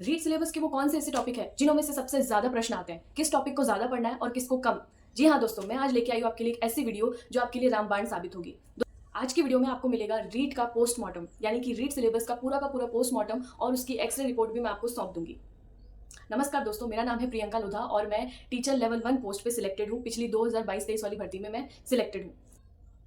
Read syllabus के वो कौन से ऐसे टॉपिक है जिन्हों में से सबसे ज्यादा प्रश्न आते हैं, किस टॉपिक को ज्यादा पढ़ना है और किसको कम। जी हाँ दोस्तों, मैं आज लेके आई हूँ आपके लिए एक ऐसी वीडियो जो आपके लिए रामबाण साबित होगी। आज की वीडियो में आपको मिलेगा रीड का पोस्टमार्टम, यानी कि रीड सिलेबस का पूरा पोस्टमार्टम और उसकी एक्सरे रिपोर्ट भी मैं आपको सौंप दूंगी। नमस्कार दोस्तों, मेरा नाम है प्रियंका लोधा और मैं टीचर लेवल 1 पोस्ट पे सिलेक्टेड हूँ। पिछली 2022-23 वाली भर्ती में मैं सिलेक्टेड हूँ।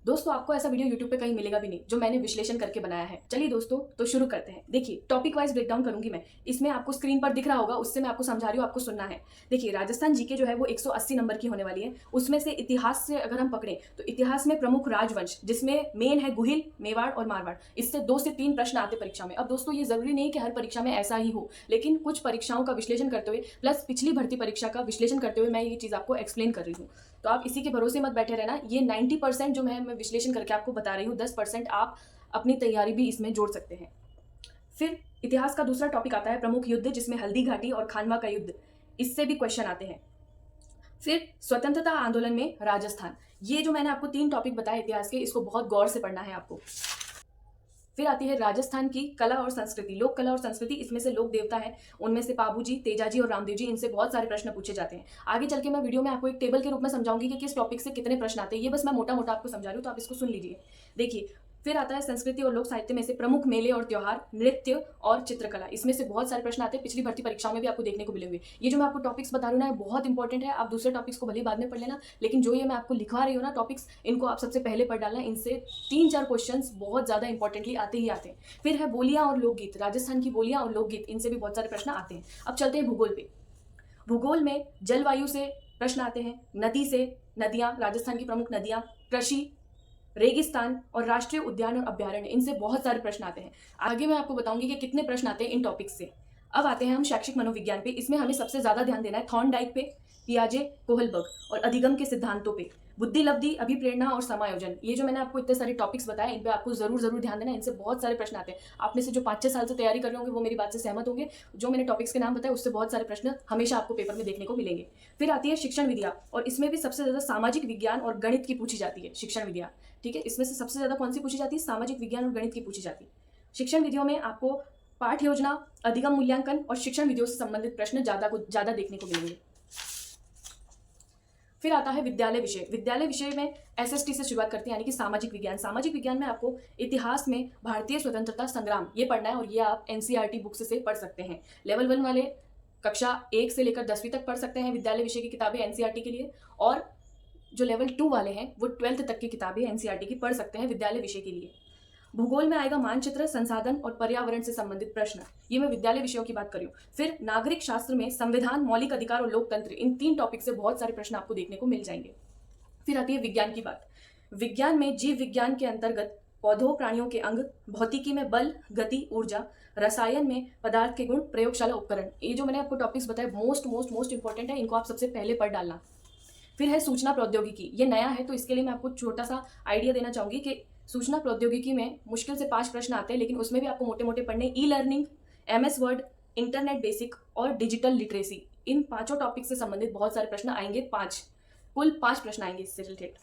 दोस्तों, आपको ऐसा वीडियो YouTube पे कहीं मिलेगा भी नहीं जो मैंने विश्लेषण करके बनाया है। चलिए दोस्तों, तो शुरू करते हैं। देखिए, टॉपिक वाइज ब्रेकडाउन करूंगी मैं। इसमें आपको स्क्रीन पर दिख रहा होगा, उससे मैं आपको समझा रही हूँ, आपको सुनना है। देखिए, राजस्थान जीके जो है वो 180 नंबर की होने वाली है। उसमें से इतिहास से अगर हम पकड़े तो इतिहास में प्रमुख राजवंश, जिसमें मेन है गुहिल, मेवाड़ और मारवाड़, इससे 2 से 3 प्रश्न आते परीक्षा में। अब दोस्तों, ये जरूरी नहीं कि हर परीक्षा में ऐसा ही हो, लेकिन कुछ परीक्षाओं का विश्लेषण करते हुए प्लस पिछली भर्ती परीक्षा का विश्लेषण करते हुए मैं ये चीज आपको एक्सप्लेन कर रही हूँ। तो आप इसी के भरोसे मत बैठे रहना। ये 90% जो मैं विश्लेषण करके आपको बता रही हूँ, 10% आप अपनी तैयारी भी इसमें जोड़ सकते हैं। फिर इतिहास का दूसरा टॉपिक आता है प्रमुख युद्ध, जिसमें हल्दी घाटी और खानवा का युद्ध, इससे भी क्वेश्चन आते हैं। फिर स्वतंत्रता आंदोलन में राजस्थान, ये जो मैंने आपको 3 टॉपिक बताए इतिहास के, इसको बहुत गौर से पढ़ना है आपको। फिर आती है राजस्थान की कला और संस्कृति, लोक कला और संस्कृति, इसमें से लोक देवता है, उनमें से पाबूजी, तेजाजी और रामदेव जी, इनसे बहुत सारे प्रश्न पूछे जाते हैं। आगे चल के मैं वीडियो में आपको एक टेबल के रूप में समझाऊंगी कि किस टॉपिक से कितने प्रश्न आते हैं। ये बस मैं मोटा मोटा आपको समझा रही हूँ, तो आप इसको सुन लीजिए। देखिए, फिर आता है संस्कृति और लोक साहित्य में से प्रमुख मेले और त्योहार, नृत्य और चित्रकला, इसमें से बहुत सारे प्रश्न आते हैं। पिछली भर्ती परीक्षाओं में भी आपको देखने को मिलेंगे। ये जो मैं आपको टॉपिक्स बता रही हूँ ना, बहुत इंपॉर्टेंट है। आप दूसरे टॉपिक्स को भले बाद में पढ़ लेना, लेकिन जो ये मैं आपको लिखवा रही हूँ ना टॉपिक्स, इनको आप सबसे पहले पढ़ डालना। इनसे 3-4 क्वेश्चन बहुत ज्यादा इंपॉर्टेंटली आते ही आते हैं। फिर है बोलियां और लोकगीत, राजस्थान की बोलियां और लोकगीत, इनसे भी बहुत सारे प्रश्न आते हैं। अब चलते हैं भूगोल पे। भूगोल में जलवायु से प्रश्न आते हैं, नदी से, नदियां, राजस्थान की प्रमुख नदियां, कृषि, रेगिस्तान और राष्ट्रीय उद्यान और अभ्यारण्य, इनसे बहुत सारे प्रश्न आते हैं। आगे मैं आपको बताऊंगी कि कितने प्रश्न आते हैं इन टॉपिक्स से। अब आते हैं हम शैक्षिक मनोविज्ञान पे। इसमें हमें सबसे ज्यादा ध्यान देना है थॉर्नडाइक पे, पियाजे, कोहलबर्ग और अधिगम के सिद्धांतों पे, बुद्धि लब्धि, अभिप्रेरणा और समायोजन। ये जो मैंने आपको इतने सारे टॉपिक्स बताए, इन पे आपको जरूर ध्यान देना है। इनसे बहुत सारे प्रश्न आते हैं। आप में से जो 5-6 साल से तैयारी कर रहे होंगे वो मेरी बात से सहमत होंगे। जो मैंने टॉपिक्स के नाम बताए, उससे बहुत सारे प्रश्न हमेशा आपको पेपर में देखने को मिलेंगे। फिर आती है शिक्षण विद्या, और इसमें भी सबसे ज्यादा सामाजिक विज्ञान और गणित की पूछी जाती है। शिक्षण विद्या, ठीक है, इसमें से सबसे ज्यादा कौन सी पूछी जाती है? सामाजिक विज्ञान और गणित की पूछी जाती है। शिक्षण विधियों में आपको पाठ योजना, अधिगम मूल्यांकन और शिक्षण विधियों से संबंधित प्रश्न ज्यादा देखने को मिलेंगे। फिर आता है विद्यालय विषय। विद्यालय विषय में एसएसटी से शुरुआत करते हैं, यानी कि सामाजिक विज्ञान। सामाजिक विज्ञान में आपको इतिहास में भारतीय स्वतंत्रता संग्राम ये पढ़ना है, और ये आप एनसीईआरटी बुक्स से पढ़ सकते हैं। लेवल 1 वाले कक्षा 1 से लेकर 10वीं तक पढ़ सकते हैं विद्यालय विषय की किताबें एनसीईआरटी के लिए, और जो लेवल 2 वाले हैं वो 12th तक की किताबें एनसीईआरटी की पढ़ सकते हैं विद्यालय विषय के लिए। भूगोल में आएगा मानचित्र, संसाधन और पर्यावरण से संबंधित प्रश्न, ये मैं विद्यालय विषयों की बात कर रही हूँ। फिर नागरिक शास्त्र में संविधान, मौलिक अधिकार और लोकतंत्र, इन 3 टॉपिक से बहुत सारे प्रश्न आपको देखने को मिल जाएंगे। फिर आती है विज्ञान की बात। विज्ञान में जीव विज्ञान के अंतर्गत पौधों प्राणियों के अंग, भौतिकी में बल, गति, ऊर्जा, रसायन में पदार्थ के गुण, प्रयोगशाला उपकरण, ये जो मैंने आपको टॉपिक्स बताए मोस्ट इंपॉर्टेंट है, इनको आप सबसे पहले पढ़ डालना। फिर है सूचना प्रौद्योगिकी, ये नया है तो इसके लिए मैं आपको छोटा सा आइडिया देना चाहूंगी कि सूचना प्रौद्योगिकी में मुश्किल से 5 प्रश्न आते हैं, लेकिन उसमें भी आपको मोटे मोटे पढ़ने। E learning, MS word, internet basic और डिजिटल लिटरेसी, इन 5 टॉपिक से संबंधित बहुत सारे प्रश्न आएंगे। कुल 5 प्रश्न आएंगे इससे रिलेटेड।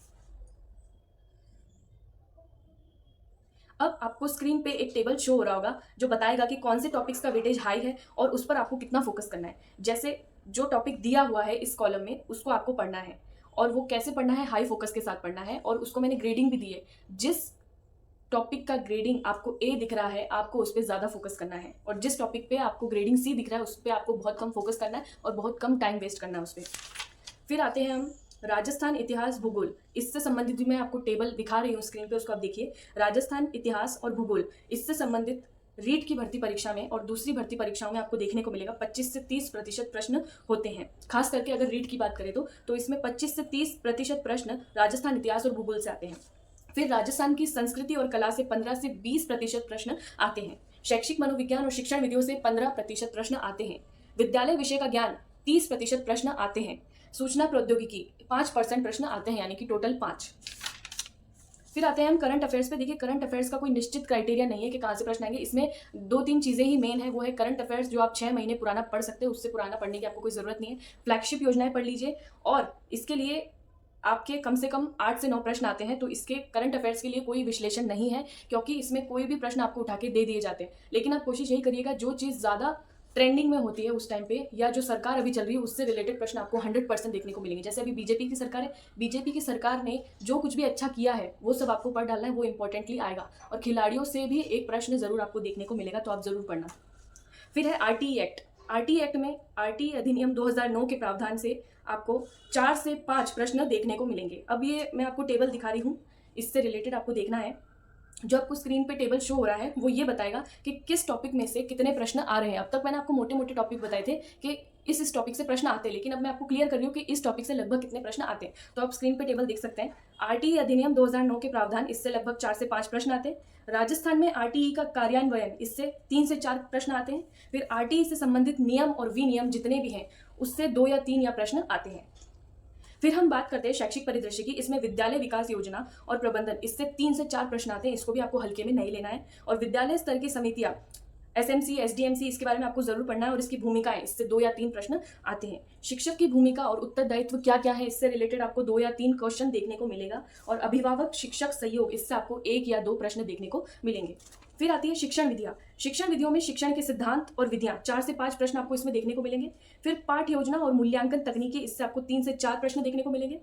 अब आपको स्क्रीन पे एक टेबल शो हो रहा होगा जो बताएगा कि कौन से टॉपिक्स का वेटेज हाई है और उस पर आपको कितना फोकस करना है। जैसे जो टॉपिक दिया हुआ है इस कॉलम में, उसको आपको पढ़ना है, और वो कैसे पढ़ना है? हाई फोकस के साथ पढ़ना है, और उसको मैंने ग्रेडिंग भी दी है। जिस टॉपिक का ग्रेडिंग आपको ए दिख रहा है, आपको उस पर ज्यादा फोकस करना है, और जिस टॉपिक पे आपको ग्रेडिंग सी दिख रहा है, उस पर आपको बहुत कम फोकस करना है और बहुत कम टाइम वेस्ट करना है उस पर। फिर आते हैं हम राजस्थान इतिहास भूगोल, इससे संबंधित भी मैं आपको टेबल दिखा रही हूँ स्क्रीन पे, उसको आप देखिए। राजस्थान इतिहास और भूगोल, इससे संबंधित रीट की भर्ती परीक्षा में और दूसरी भर्ती परीक्षाओं में आपको देखने को मिलेगा 25 से 30% प्रश्न होते हैं। खास करके अगर रीट की बात करें तो इसमें 25 से 30% प्रश्न राजस्थान इतिहास और भूगोल से आते हैं। फिर राजस्थान की संस्कृति और कला से 15 से 20% प्रश्न आते हैं। शैक्षिक मनोविज्ञान और शिक्षण विधियों से 15% प्रश्न आते हैं। विद्यालय विषय का ज्ञान 30% प्रश्न आते हैं। सूचना प्रौद्योगिकी 5% प्रश्न आते हैं, यानी कि टोटल 5। फिर आते हैं हम करंट अफेयर्स पे। देखिए, करंट अफेयर्स का कोई निश्चित क्राइटेरिया नहीं है कि कहाँ से प्रश्न आएंगे। इसमें 2-3 चीजें ही मेन है। वो है करंट अफेयर्स, जो आप 6 महीने पुराना पढ़ सकते हैं, उससे पुराना पढ़ने की आपको कोई जरूरत नहीं है। फ्लैगशिप योजनाएं पढ़ लीजिए, और इसके लिए आपके कम से कम 8 से 9 प्रश्न आते हैं। तो इसके करंट अफेयर्स के लिए कोई विश्लेषण नहीं है, क्योंकि इसमें कोई भी प्रश्न आपको उठा के दे दिए जाते हैं। लेकिन आप कोशिश यही करिएगा जो चीज़ ज़्यादा ट्रेंडिंग में होती है उस टाइम पे, या जो सरकार अभी चल रही है उससे रिलेटेड प्रश्न आपको 100% देखने को मिलेंगे। जैसे अभी बीजेपी की सरकार है, बीजेपी की सरकार ने जो कुछ भी अच्छा किया है वो सब आपको पढ़ डालना है, वो इंपॉर्टेंटली आएगा। और खिलाड़ियों से भी एक प्रश्न जरूर आपको देखने को मिलेगा, तो आप जरूर पढ़ना। फिर है आरटीई एक्ट। आरटीई एक्ट में आरटीई अधिनियम 2009 के प्रावधान से आपको 4 से 5 प्रश्न देखने को मिलेंगे। अब ये मैं आपको टेबल दिखा रही हूँ, इससे रिलेटेड आपको देखना है। जो आपको स्क्रीन पे टेबल शो हो रहा है वो ये बताएगा कि किस टॉपिक में से कितने प्रश्न आ रहे हैं। अब तक मैंने आपको मोटे मोटे टॉपिक बताए थे कि इस टॉपिक से प्रश्न आते हैं, लेकिन अब मैं आपको क्लियर कर रही हूँ कि इस टॉपिक से लगभग कितने प्रश्न आते हैं। तो आप स्क्रीन पे टेबल देख सकते हैं। आरटीई अधिनियम 2009 के प्रावधान, इससे लगभग 4 से 5 प्रश्न आते हैं। राजस्थान में आरटीई का कार्यान्वयन, इससे 3 से 4 प्रश्न आते हैं। फिर आरटीई से संबंधित नियम और विनियम जितने भी हैं उससे 2 या 3 या प्रश्न आते हैं। फिर हम बात करते हैं शैक्षिक परिदृश्य की। इसमें विद्यालय विकास योजना और प्रबंधन, इससे 3 से 4 प्रश्न आते हैं, इसको भी आपको हल्के में नहीं लेना है। और विद्यालय स्तर की समितियां, एसएमसी, एसडीएमसी, इसके बारे में आपको जरूर पढ़ना है और इसकी भूमिकाएं, इससे 2 या 3 प्रश्न आते हैं। शिक्षक की भूमिका और उत्तरदायित्व क्या क्या है, इससे रिलेटेड आपको 2 या 3 क्वेश्चन देखने को मिलेगा। और अभिभावक शिक्षक सहयोग, इससे आपको 1 या 2 प्रश्न देखने को मिलेंगे। फिर आती है शिक्षण विधियां। शिक्षण विधियों में शिक्षण के सिद्धांत और विधियां, 4 से 5 प्रश्न आपको इसमें देखने को मिलेंगे। फिर पाठ योजना और मूल्यांकन तकनीकी, इससे आपको 3 से 4 प्रश्न देखने को मिलेंगे।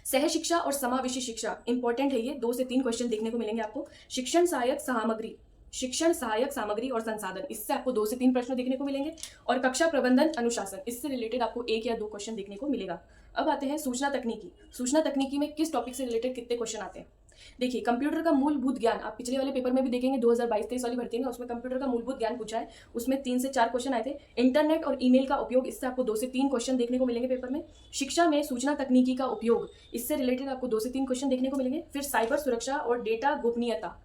सह शिक्षा और समावेशी शिक्षा इंपॉर्टेंट है, ये 2 से 3 क्वेश्चन देखने को मिलेंगे आपको। शिक्षण सहायक सामग्री, शिक्षण सहायक सामग्री और संसाधन, इससे आपको 2 से 3 प्रश्न देखने को मिलेंगे। और कक्षा प्रबंधन अनुशासन, इससे रिलेटेड आपको 1 या 2 क्वेश्चन देखने को मिलेगा। अब आते हैं सूचना तकनीकी। सूचना तकनीकी में किस टॉपिक से रिलेटेड कितने क्वेश्चन आते हैं। देखिए, कंप्यूटर का मूलभूत ज्ञान, आप पिछले वाले पेपर में भी देखेंगे 2022-23 वाली भर्ती में, उसमें कंप्यूटर का मूलभूत ज्ञान पूछा है, उसमें 3 से 4 क्वेश्चन आए थे। इंटरनेट और ईमेल का उपयोग, इससे आपको 2 से 3 क्वेश्चन देखने को मिलेंगे पेपर में। शिक्षा में सूचना तकनीकी का उपयोग, इससे रिलेटेड आपको 2 से 3 क्वेश्चन देखने को मिलेंगे। फिर साइबर सुरक्षा और डेटा गोपनीयता,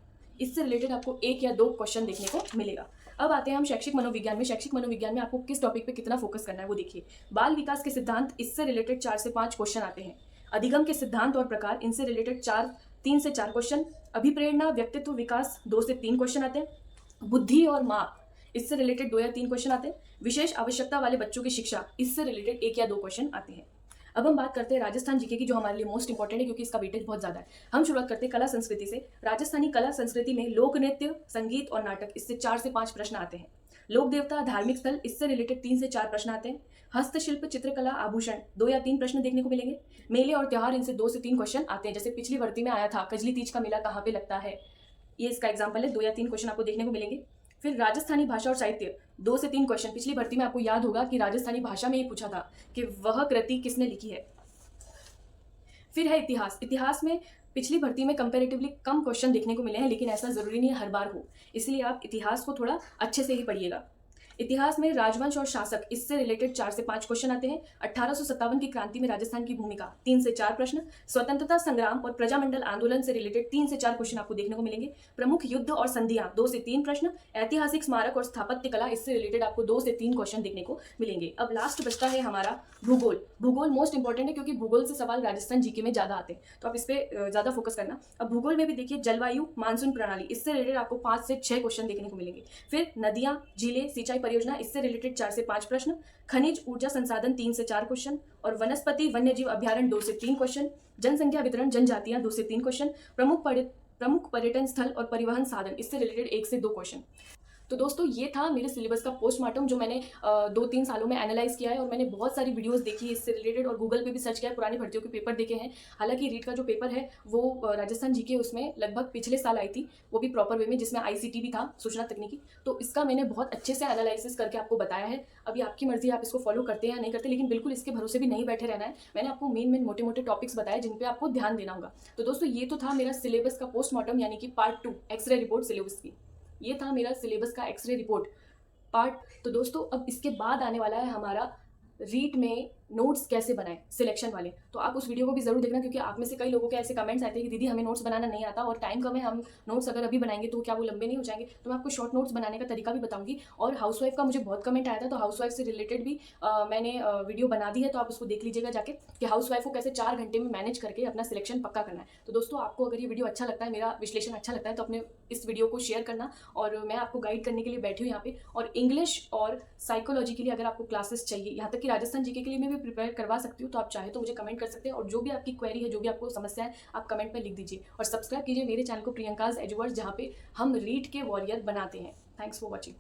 इससे रिलेटेड आपको 1 या 2 क्वेश्चन देखने को मिलेगा। अब आते हैं हम शैक्षिक मनोविज्ञान में। शैक्षिक मनोविज्ञान में आपको किस टॉपिक पे कितना फोकस करना है वो देखिए। बाल विकास के सिद्धांत, इससे रिलेटेड 4 से 5 क्वेश्चन आते हैं। अधिगम के सिद्धांत और प्रकार, इनसे रिलेटेड 3 से 4 क्वेश्चन। अभिप्रेरणा व्यक्तित्व विकास, 2 से 3 क्वेश्चन आते हैं। बुद्धि और माप, इससे रिलेटेड 2 या 3 क्वेश्चन आते हैं। विशेष आवश्यकता वाले बच्चों की शिक्षा, इससे रिलेटेड 1 या 2 क्वेश्चन आते हैं। अब हम बात करते हैं राजस्थान जीके की, जो हमारे लिए मोस्ट इंपॉर्टेंट है क्योंकि इसका वेटेज बहुत ज्यादा है। हम शुरुआत करते हैं कला संस्कृति से। राजस्थानी कला संस्कृति में लोक नृत्य, संगीत और नाटक, इससे 4 से 5 प्रश्न आते हैं। लोक देवता, धार्मिक स्थल, इससे रिलेटेड 3 से 4 प्रश्न आते हैं। हस्तशिल्प, चित्रकला, आभूषण, 2 या 3 प्रश्न देखने को मिलेंगे। मेले और त्योहार, इनसे 2 से 3 क्वेश्चन आते हैं। जैसे पिछली भर्ती में आया था, कजली तीज का मेला कहाँ पे लगता है, ये इसका एग्जाम्पल है। 2 या 3 क्वेश्चन आपको देखने को मिलेंगे। फिर राजस्थानी भाषा और साहित्य, 2 से 3 क्वेश्चन। पिछली भर्ती में आपको याद होगा कि राजस्थानी भाषा में ये पूछा था कि वह कृति किसने लिखी है। फिर है इतिहास। इतिहास में पिछली भर्ती में कंपैरेटिवली कम क्वेश्चन देखने को मिले हैं, लेकिन ऐसा जरूरी नहीं है हर बार हो, इसलिए आप इतिहास को थोड़ा अच्छे से ही पढ़िएगा। इतिहास में राजवंश और शासक, इससे रिलेटेड 4 से 5 क्वेश्चन आते हैं। 1857 की क्रांति में राजस्थान की भूमिका, 3 से 4 प्रश्न। स्वतंत्रता संग्राम और प्रजामंडल आंदोलन से रिलेटेड 3 से 4 क्वेश्चन आपको देखने को मिलेंगे। प्रमुख युद्ध और संधियां, 2 से 3 प्रश्न। ऐतिहासिक स्मारक और स्थापत्य कला, इससे रिलेटेड आपको 2 से 3 क्वेश्चन देखने को मिलेंगे। अब लास्ट बचता है हमारा भूगोल। भूगोल मोस्ट इंपॉर्टेंट है क्योंकि भूगोल से सवाल राजस्थान जीके में ज्यादा आते हैं, तो आप इस पर ज्यादा फोकस करना। अब भूगोल में भी देखिए, जलवायु, मानसून प्रणाली, इससे रिलेटेड आपको 5 से 6 क्वेश्चन देखने को मिलेंगे। फिर नदियां, झीलें, सिंचाई परियोजना, इससे रिलेटेड 4 से 5 प्रश्न। खनिज ऊर्जा संसाधन, 3 से 4 क्वेश्चन। और वनस्पति वन्यजीव अभ्यारण्य, 2 से 3 क्वेश्चन। जनसंख्या वितरण, जनजातियां, 2 से 3 क्वेश्चन। प्रमुख पर्यटन स्थल और परिवहन साधन, इससे रिलेटेड 1 से 2 क्वेश्चन। तो दोस्तों, ये था मेरे सिलेबस का पोस्टमार्टम, जो मैंने 2-3 सालों में एनालाइज किया है। और मैंने बहुत सारी वीडियोस देखी इससे रिलेटेड, और गूगल पे भी सर्च किया है, पुरानी भर्तियों के पेपर देखे हैं। हालांकि रीट का जो पेपर है वो राजस्थान जीके, उसमें लगभग पिछले साल आई थी, वो भी प्रॉपर वे में, जिसमें आईसीटी भी था, सूचना तकनीकी। तो इसका मैंने बहुत अच्छे से एनालिसिस करके आपको बताया है। अभी आपकी मर्जी, आप इसको फॉलो करते हैं या नहीं करते, लेकिन बिल्कुल इसके भरोसे भी नहीं बैठे रहना है। मैंने आपको मेन मोटे मोटे टॉपिक्स बताए जिन पे आपको ध्यान देना होगा। तो दोस्तों, ये तो था मेरा सिलेबस का पोस्टमार्टम, यानी कि पार्ट 2 एक्सरे रिपोर्ट सिलेबस की। ये था मेरा सिलेबस का एक्सरे रिपोर्ट पार्ट। तो दोस्तों, अब इसके बाद आने वाला है हमारा रीट में नोट्स कैसे बनाएं, सिलेक्शन वाले। तो आप उस वीडियो को भी जरूर देखना, क्योंकि आप में से कई लोगों के ऐसे कमेंट्स आते हैं कि दीदी हमें नोट्स बनाना नहीं आता और टाइम कम है, हम नोट्स अगर अभी बनाएंगे तो क्या वो लंबे नहीं हो जाएंगे। तो मैं आपको शॉर्ट नोट्स बनाने का तरीका भी बताऊंगी। और हाउसवाइफ का मुझे बहुत कमेंट आया था, तो हाउसवाइफ से रिलेटेड भी मैंने वीडियो बना दी है, तो आप उसको देख लीजिएगा जाके कि हाउसवाइफ को कैसे 4 घंटे में मैनेज करके अपना सिलेक्शन पक्का करना है। तो दोस्तों, आपको अगर ये वीडियो अच्छा लगता है, मेरा विश्लेषण अच्छा लगता है, तो अपने इस वीडियो को शेयर करना। और मैं आपको गाइड करने के लिए बैठी हूँ यहाँ पे। और इंग्लिश और साइकोलॉजी के लिए अगर आपको क्लासेस चाहिए, यहाँ तक कि राजस्थान जीके के लिए मैं भी प्रिपेयर करवा सकती हूँ, तो आप चाहे तो मुझे कमेंट कर सकते हैं। और जो भी आपकी क्वेरी है, जो भी आपको समस्या है, आप कमेंट में लिख दीजिए। और सब्सक्राइब कीजिए मेरे चैनल को, प्रियंकाज एजुवर्स, जहाँ पे हम रीट के वॉरियर बनाते हैं। Thanks for watching.